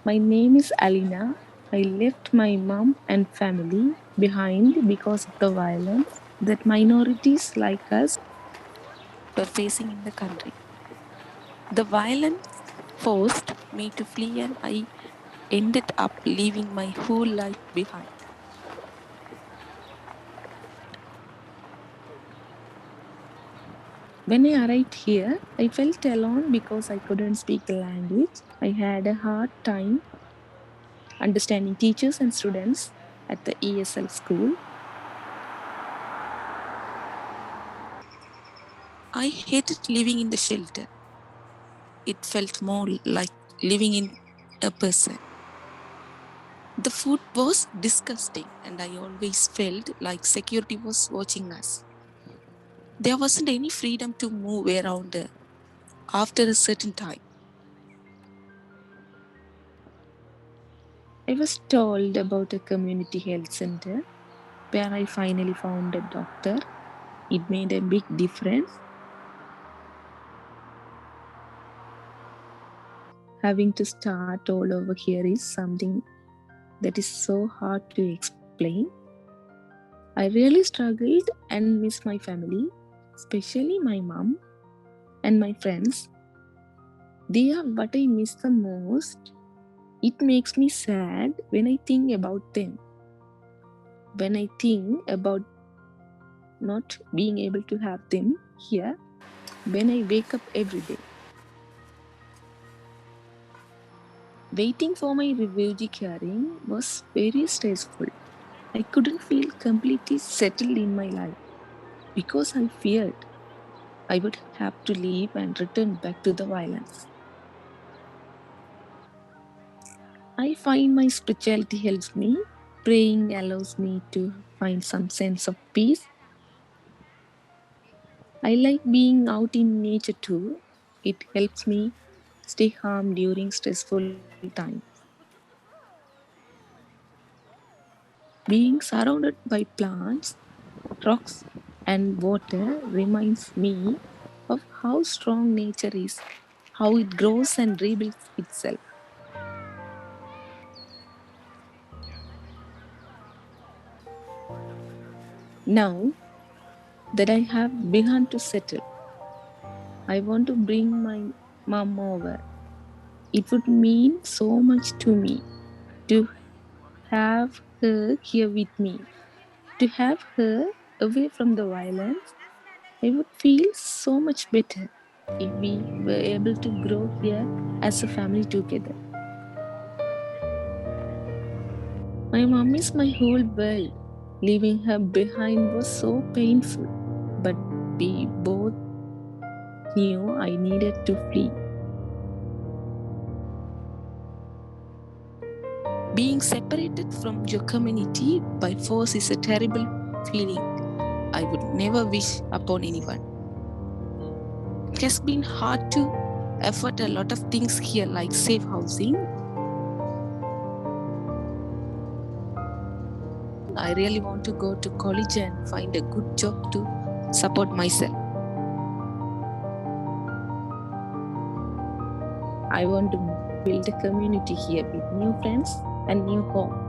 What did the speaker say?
My name is Alina. I left my mom and family behind because of the violence that minorities like us were facing in the country. The violence forced me to flee, and I ended up leaving my whole life behind. When I arrived here, I felt alone because I couldn't speak the language. I had a hard time understanding teachers and students at the ESL school. I hated living in the shelter. It felt more like living in a person. The food was disgusting, and I always felt like security was watching us. There wasn't any freedom to move around after a certain time. I was told about a community health center where I finally found a doctor. It made a big difference. Having to start all over here is something that is so hard to explain. I really struggled and missed my family, especially my mom and my friends. They are what I miss the most. It makes me sad when I think about them. When I think about not being able to have them here, when I wake up every day. Waiting for my refugee hearing was very stressful. I couldn't feel completely settled in my life because I feared I would have to leave and return back to the violence. I find my spirituality helps me. Praying allows me to find some sense of peace. I like being out in nature too. It helps me stay calm during stressful times. Being surrounded by plants, rocks, and water reminds me of how strong nature is, how it grows and rebuilds itself. Now that I have begun to settle, I want to bring my mom over. It would mean so much to me to have her here with me. To have her away from the violence, I would feel so much better if we were able to grow here as a family together. My mom is my whole world. Leaving her behind was so painful, but we both knew I needed to flee. Being separated from your community by force is a terrible feeling I would never wish upon anyone. It has been hard to afford a lot of things here, like safe housing. I really want to go to college and find a good job to support myself. I want to build a community here with new friends and new home.